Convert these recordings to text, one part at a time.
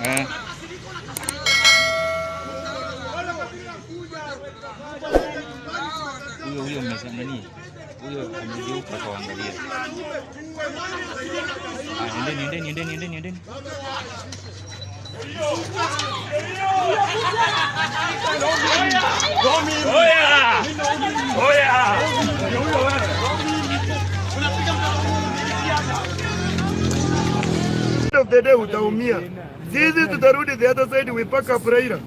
Eh. Huyo mmesema nani? Huyo amegeuka kaangalia. Endeni. Of the day utaumia. Sisi tutarudi the other side, we pack up Raila.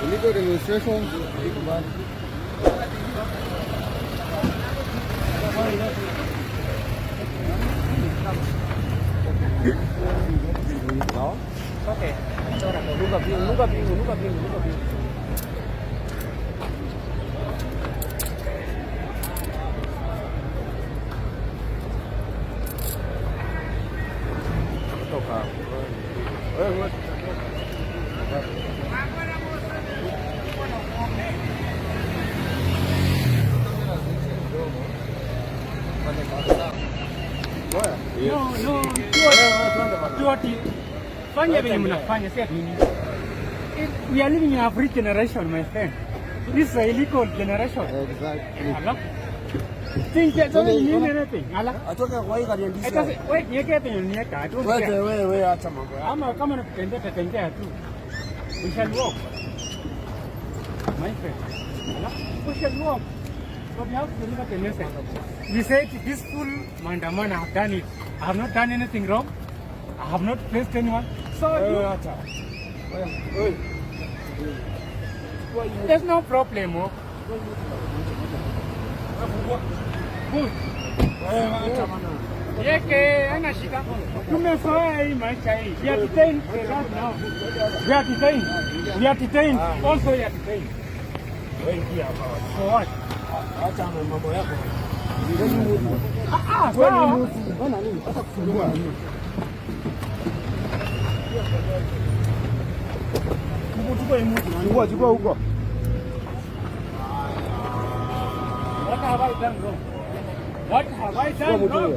Illegal demonstration. Đó. Có thể cho là nunca vi. Toca. No, fanya vile mnafanya sasa nini? We are living in a free generation, my friend. This is a illegal generation. Exactly. Allah. Think that doesn't mean anything. Allah. Atoka kwa hii kanisa. Wewe niweke hapo niweka. Wewe acha mambo yako. Ama kama natembea tu. We shall walk. My friend. Allah. We shall walk. So we have to deliver the message. We said peaceful maandamano, I have done it. I have not done anything wrong. I have not placed anyone. So there's no problem. Yeke ana shida. Tumezoea hii maisha hii. We are detained now. We are detained. Also we are detained. For what? Acha mambo yako. Bwana nini? Sasa kusumbua. Chukua huko. What have I done wrong? What have I done wrong?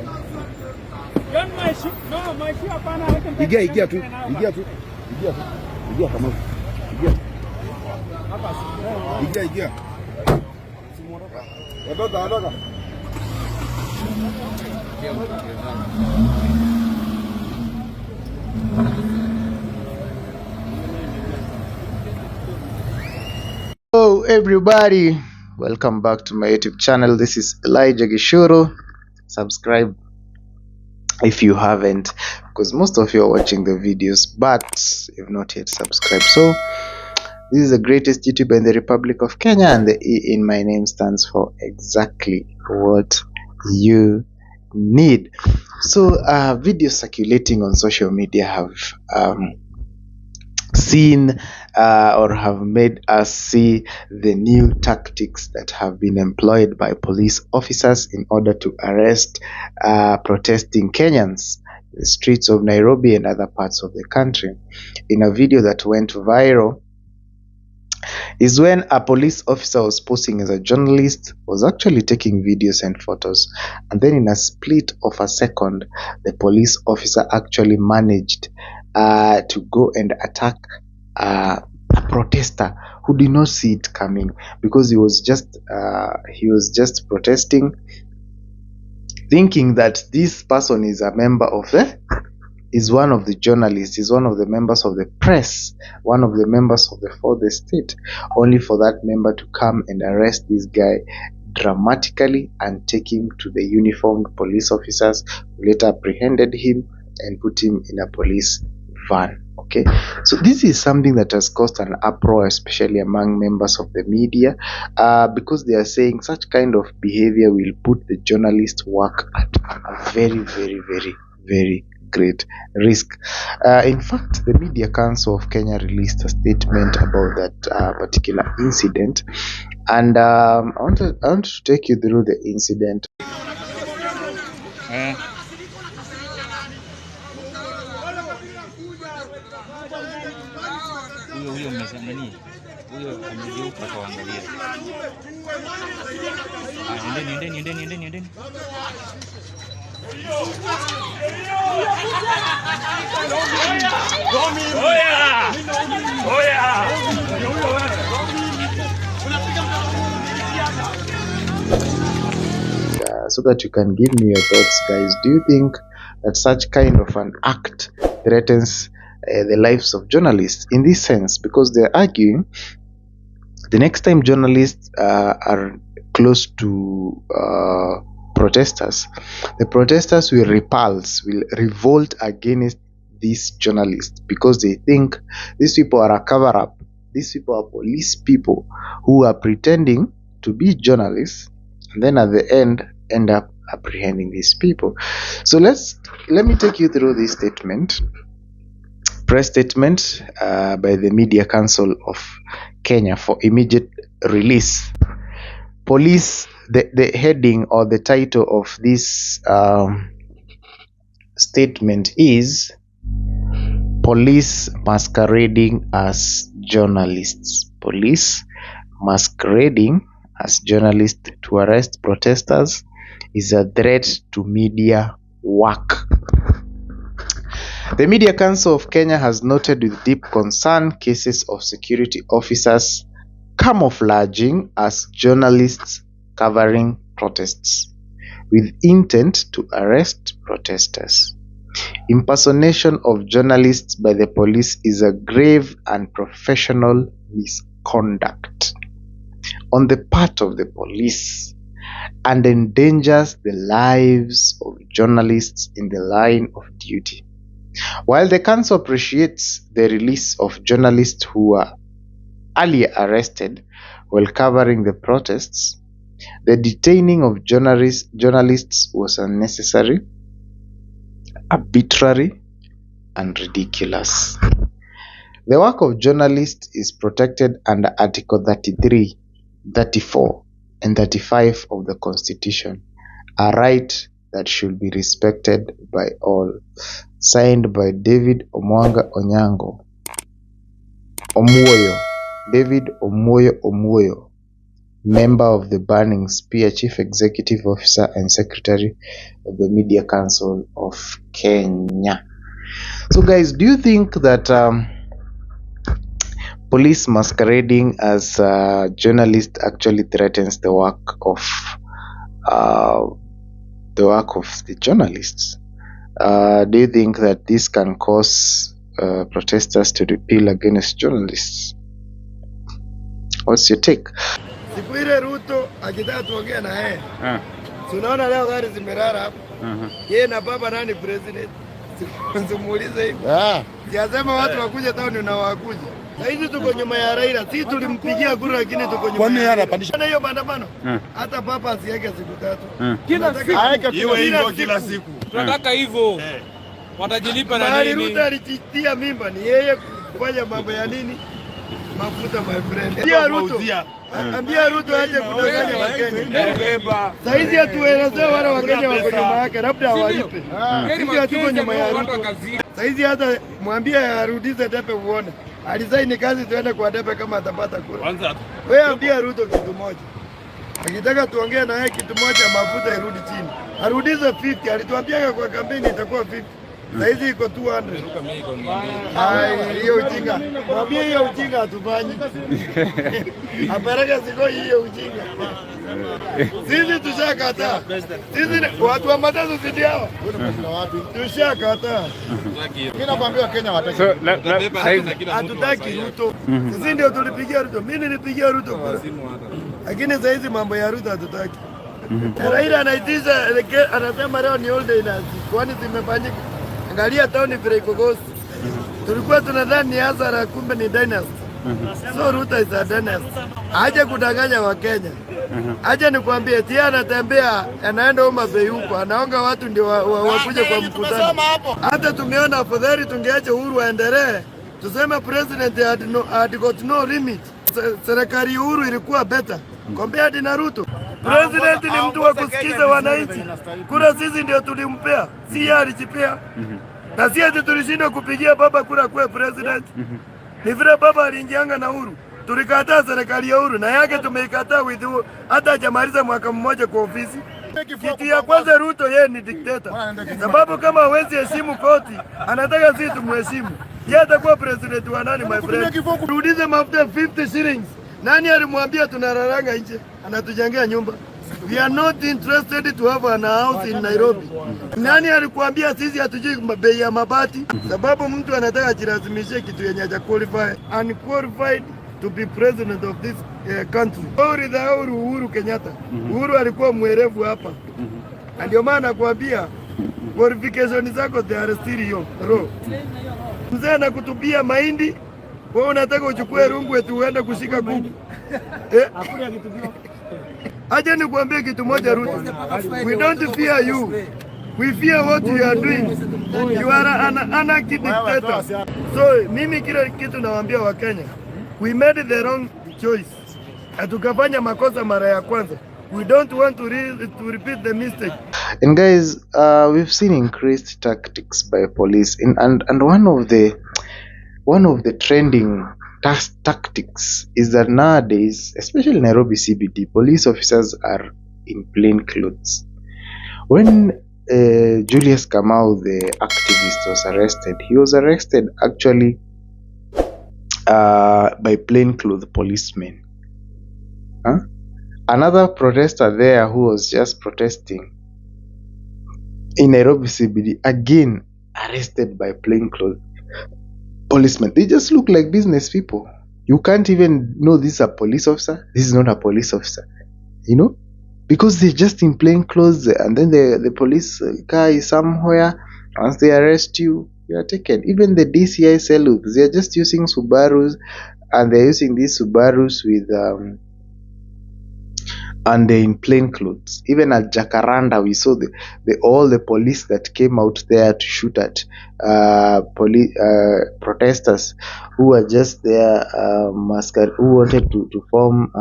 Don't my ship. No, my ship hapana. Ingia tu. Ingia kama. Ingia. Ondoka. Hello everybody, welcome back to my YouTube channel. This is Elijah Gishuru. Subscribe if you haven't, because most of you are watching the videos but you've not yet subscribed. So this is the greatest YouTuber in the Republic of Kenya, and the E in my name stands for exactly what you need. So videos circulating on social media have seen or have made us see the new tactics that have been employed by police officers in order to arrest protesting Kenyans in the streets of Nairobi and other parts of the country. In a video that went viral is when a police officer was posing as a journalist, was actually taking videos and photos, and then in a split of a second the police officer actually managed to go and attack a protester who did not see it coming, because he was just protesting, thinking that this person is a member of is one of the journalists, is one of the members of the press, one of the members of the fourth estate, only for that member to come and arrest this guy dramatically and take him to the uniformed police officers, who later apprehended him and put him in a police van. Okay, so this is something that has caused an uproar, especially among members of the media, because they are saying such kind of behavior will put the journalist work at a very, very, very, very great risk. In fact, the Media Council of Kenya released a statement about that particular incident, and I want to take you through the incident. Huyo mmesema nini? Huyo amegeuka kaangalia. Endeni. So that you can give me your thoughts, guys. Do you think that such kind of an act threatens the lives of journalists in this sense? Because they're arguing the next time journalists are close to protesters, the protesters will revolt against these journalists, because they think these people are a cover-up. These people are police people who are pretending to be journalists, and then at the end up apprehending these people. So let me take you through this statement, press statement by the Media Council of Kenya for immediate release. Police, the heading or the title of this statement is Police Masquerading as Journalists. Police masquerading as journalists to arrest protesters is a threat to media work. The Media Council of Kenya has noted with deep concern cases of security officers camouflaging as journalists covering protests with intent to arrest protesters. Impersonation of journalists by the police is a grave and professional misconduct on the part of the police and endangers the lives of journalists in the line of duty. While the council appreciates the release of journalists who were earlier arrested while covering the protests, the detaining of journalists was unnecessary, arbitrary, and ridiculous. The work of journalists is protected under Article 33, 34, and 35 of the Constitution, a right that should be respected by all. Signed by David Omwanga Onyango Omoyo, David Omoyo, member of the Burning Spear, Chief Executive Officer and Secretary of the Media Council of Kenya. So guys, do you think that police masquerading as journalists actually threatens the work of the journalists? Do you think that this can cause protesters to rebel against journalists? What's your take? Siku ile Ruto akitaka tuongea na yeye. Tunaona leo gari zimerara hapo. Yeye na baba nani president? Simuulize hivi. Siasema watu wakuja town na wakuja. Na hizi tuko nyuma ya Raila. Sisi tulimpigia kura lakini tuko nyuma. Kwani anapandisha na hiyo maandamano? Hata papa asiweke siku tatu. Kila siku. Iwe kila siku. Tunataka hivyo. Watajilipa na nini? Ruto alijitia mimba ni yeye kufanya mambo ya nini? Mafuta my friend. Ambia Ruto aje kudanganya Wakenya. Saizi atuelezee wale Wakenya wako nyuma yake, labda awalipe. Sisi hatuko nyuma ya Ruto. Saizi hata mwambie arudishe debe uone. Alisaini kazi tuende kwa debe kama atapata kura. Wewe ambia Ruto kitu moja. Akitaka tuongee na yeye kitu moja, mafuta irudi chini. Arudishe 50, alituambia kwa kampeni itakuwa 50. Saizi iko 200. Hiyo ujinga. Mwambie hiyo ujinga hatufanyi. Aparaka siko hiyo ujinga. Sisi tushakataa. Sisi watu wa matatu sisi hao. Tushakataa. Mimi nakwambia Kenya wataki. Hatutaki Ruto. Sisi ndio tulipigia Ruto. Mimi nilipigia Ruto kura. Lakini saizi mambo ya Ruto hatutaki. Raila anaitisha anasema leo ni all day nazi. Kwani zimefanyika? Angalia town vile iko gosi. Tulikuwa tunadhani ni hasara, kumbe ni dynasty. So Ruto is a dynasty. Aje kudanganya Wakenya. Aje nikwambie tia anatembea anaenda Homa Bay huko, anaonga watu ndio wakuje kwa mkutano. Hata tumeona afadhali tungeacha Uhuru aendelee. Tuseme president had got no limit. Serikali Uhuru ilikuwa better compared na Ruto. President ni mtu wa kusikiza wananchi. Kura sisi ndio tulimpea, si yeye alijipea. Na si ati tulishindwa kupigia baba kura kuwe president. Ni vile baba aliingianga na Uhuru. Tulikataa serikali ya Uhuru na yake tumeikataa with Uhuru. Hata hajamaliza mwaka mmoja kwa ofisi. Kitu ya kwanza Ruto yeye ni dikteta. Sababu kama hawezi heshimu koti, anataka sisi tumheshimu. Yeye atakuwa president wa nani my friend? Tuulize mafuta 50 shillings. Nani alimwambia tunararanga nje? Anatujengea nyumba. We are not interested to have an house in Nairobi. Nani alikuambia sisi hatujui bei ya mabati? Sababu mtu anataka ajilazimishe kitu yenye haja qualify. Unqualified to be president of this country. Uhuru Kenyatta. Uhuru alikuwa mwerevu hapa. Ndio maana nakwambia qualification zako they are still low. Mzee anakutupia mahindi, wewe unataka uchukue rungu eti uende kushika kuku. Hakuna kitu kingine. Aje nikuambie kitu moja Ruto. We don't fear you. We fear what you are doing. You are an anarchy dictator. So mimi kila kitu nawaambia wa Kenya. We made the wrong choice. Atukafanya makosa mara ya kwanza. We don't want to repeat the mistake. And guys, we've seen increased tactics by police, and one of the trending tactics is that nowadays, especially in Nairobi CBD, police officers are in plain clothes. When Julius Kamau, the activist, was arrested, he was arrested actually by plainclothes policemen. Another protester there who was just protesting in Nairobi CBD, again arrested by plainclothes policemen. They just look like business people. You can't even know this is a police officer. This is not a police officer, you know, because they're just in plain clothes, and then the police car is somewhere. Once they arrest you, you are taken. Even the DCI salutes, they're just using Subarus, and they're using these Subarus with and they're in plain clothes. Even at Jacaranda, we saw all the police that came out there to shoot at protesters who were just there who wanted to form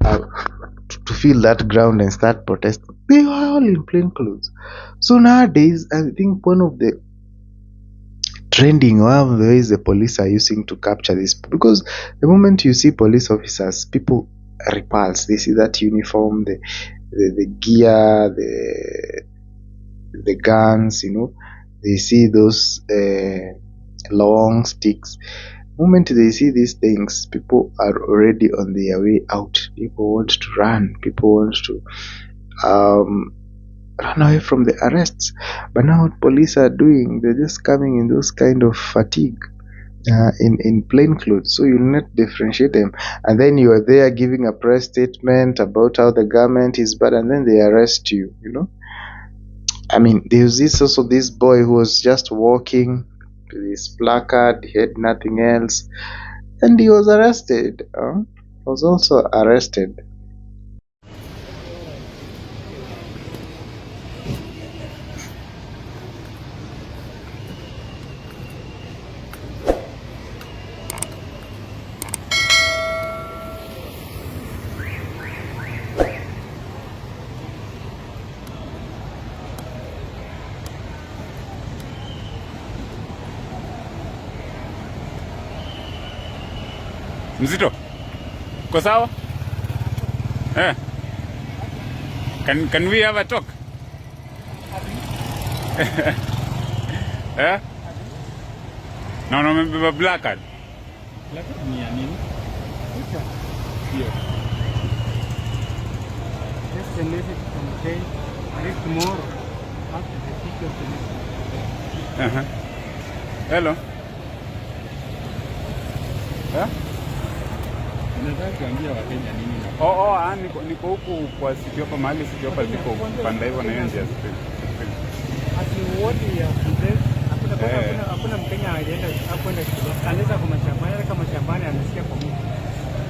to fill that ground and start protesting. They were all in plain clothes. So nowadays, I think one of the ways the police are using to capture this, because the moment you see police officers, people repulse. They see that uniform, the gear, the guns, you know. They see those long sticks. The moment they see these things, people are already on their way out. People want to run. People want to run away from the arrests. But now what police are doing, they're just coming in those kind of fatigue. In plain clothes, so you'll not differentiate them, and then you are there giving a press statement about how the government is bad, and then they arrest you. You know, I mean, there's this boy who was just walking with his placard, he had nothing else, and he was arrested. Was also arrested. Mzito, uko sawa? Can we have a talk? No, maybe black card. Black card ni ya nini? Hiyo. Just a message from today, and tomorrow after the picture of the Hello. Unataka kuambia Wakenya nini? Niko huku kwa City Hopper, mahali City Hopper ziko panda hivyo na hiyo njia. Asi wote ya mzee, hakuna Mkenya alienda hakwenda kanisa kwa mashambani, kama shambani anasikia kwa mtu.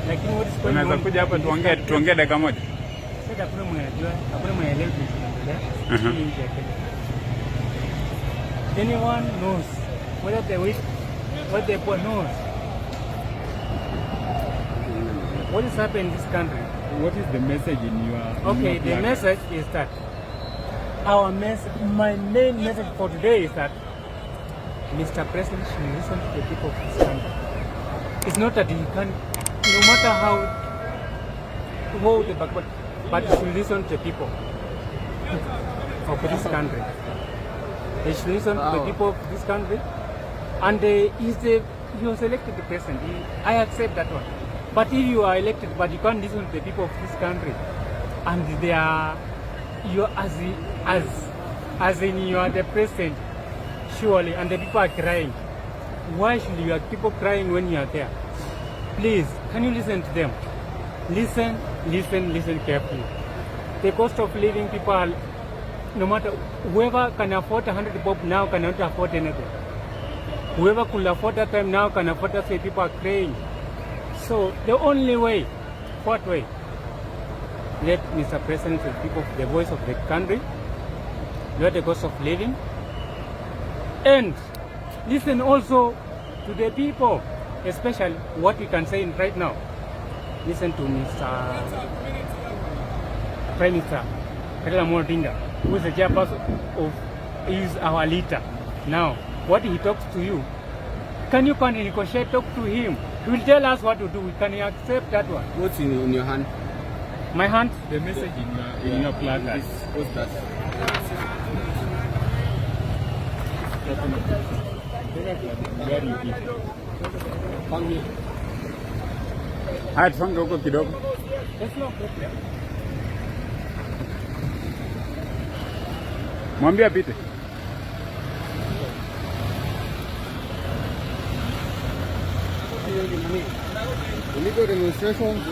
Lakini what is going on? Unaweza kuja hapa tuongee dakika moja. Sasa hakuna mwenajua, hakuna mwenelewa kinaendelea. Anyone knows what the poor knows. What is happening in this country? What is the message in your the message is that my main message for today is that Mr. President should listen to the people of this country. It's not that he can, no matter how the backward, but he should listen to the people of this country. They should listen to the people of this country. And he was elected the president. I accept that one. But if you are elected, but you can't listen to the people of this country, and they are, you as in you are the president, surely, and the people are crying. Why should you people crying when you are there? Please, can you listen to them? Listen carefully. The cost of living, people are, no matter, whoever can afford 100 bob now cannot afford anything. Whoever could afford that time now can afford that, say people are crying. So the only way, what way? Let Mr. President, the people, the voice of the country, let the cost of living, and listen also to the people, especially what we can say right now. Listen to Mr. Prime Minister who is the chairperson of, is our leader. Now, what he talks to you, can you negotiate, talk to him? He will tell us what to do. We can accept that one. What's in your hand? My hand? The message in your placard. What's that? Haya, tufange huko kidogo. Mwambie apite. Illegal demonstrations.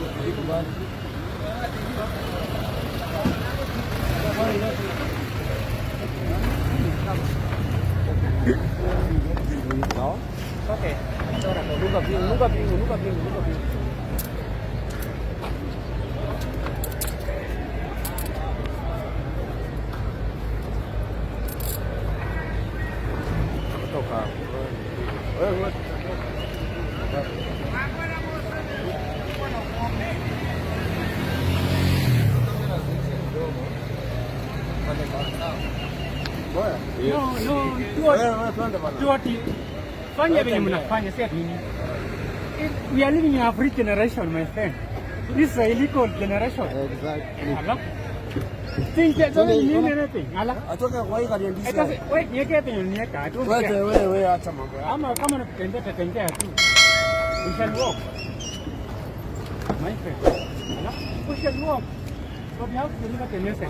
Okay. Nunca vi. Fanya venye mnafanya, si ati nini. We are living in a free generation, my friend. This is a illegal generation. Exactly. Allah. Think that doesn't mean anything. Allah. Atoka kwa hii kanisa. Wait, niweke hapo niweka. Wewe acha mambo yako. Ama kama natutembea tu. We shall walk. My friend. Allah. We shall walk. So we have to deliver the message.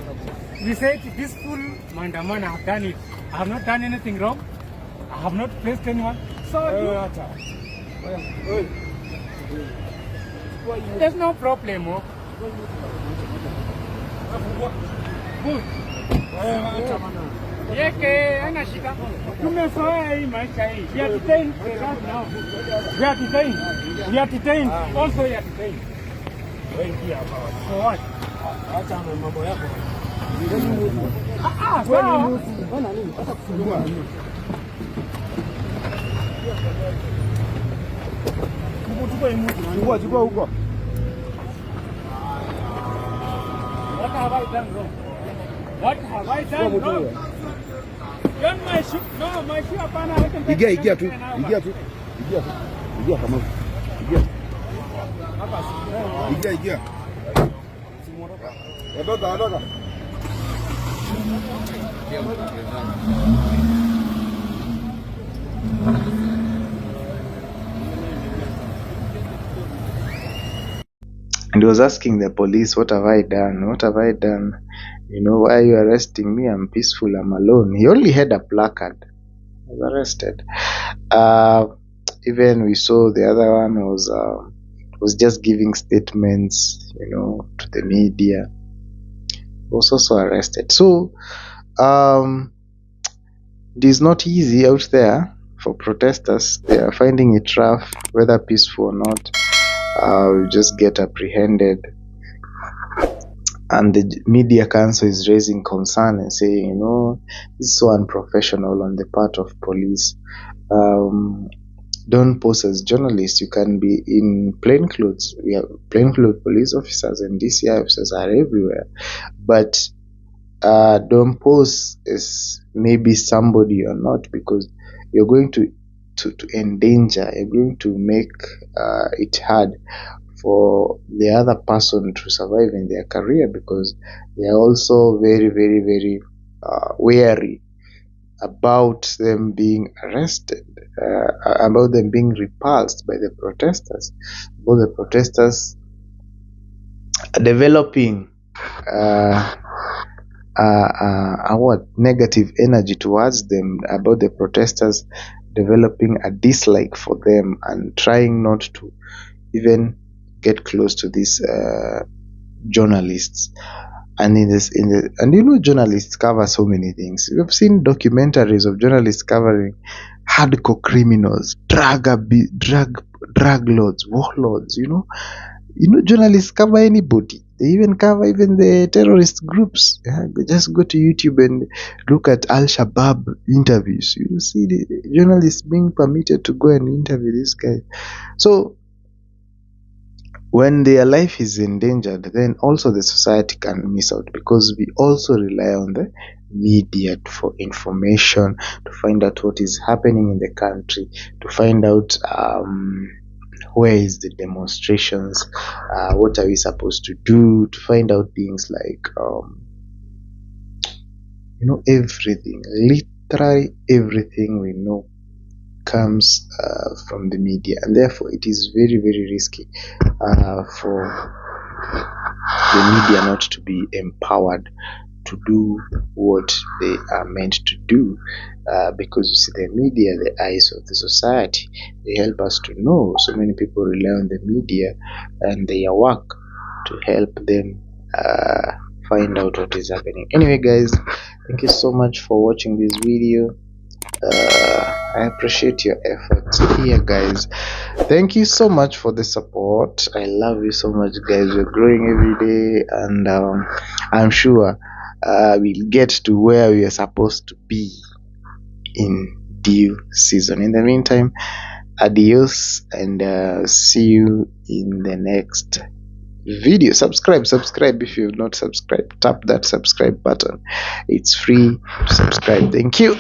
We said peaceful maandamano, I have done it. I have not done anything wrong. I have not placed anyone. So there's no problem. Good. Yeke ana shida. Tumezoea hii maisha hii. We are detained now. We are detained. Also we are detained. So what? Acha mambo yako. Sawa. Mbona nini? Acha kusumbua. Chukua huko. What have I done wrong? What have I done wrong? Don't my shoe. No, my shoe hapana. Ingia tu. Ingia kama. Ingia. Ondoka. And he was asking the police, what have I done? What have I done? You know, why are you arresting me? I'm peaceful, I'm alone. He only had a placard. He was arrested. Even we saw the other one was just giving statements, you know, to the media. He was also arrested. So it is not easy out there for protesters. They are finding it rough, whether peaceful or not. We just get apprehended, and the media council is raising concern and saying, you know, this is so unprofessional on the part of police. Don't pose as journalists. You can be in plainclothes. We have plainclothes police officers and DCI officers are everywhere, but don't pose as maybe somebody or not, because you're going to endanger, you're going to make it hard for the other person to survive in their career, because they are also very, very, very wary about them being arrested, about them being repulsed by the protesters, about the protesters developing what negative energy towards them, about the protesters developing a dislike for them and trying not to even get close to these journalists. And journalists cover so many things. We've seen documentaries of journalists covering hardcore criminals, drug lords, warlords. Journalists cover anybody. They even cover even the terrorist groups. Yeah? Just go to YouTube and look at Al-Shabaab interviews. You will see the journalists being permitted to go and interview these guys. So when their life is endangered, then also the society can miss out, because we also rely on the media for information, to find out what is happening in the country, to find out where is the demonstrations, what are we supposed to do, to find out things like everything, literally everything we know comes from the media, and therefore it is very, very risky for the media not to be empowered to do what they are meant to do, because you see, the media, the eyes of the society, they help us to know. So many people rely on the media and their work to help them find out what is happening. Anyway guys, thank you so much for watching this video. I appreciate your efforts here, guys. Thank you so much for the support. I love you so much, guys. We're growing every day, and I'm sure we'll get to where we are supposed to be in due season. In the meantime, adios, and see you in the next video. Subscribe if you've not subscribed. Tap that subscribe button. It's free to subscribe. Thank you.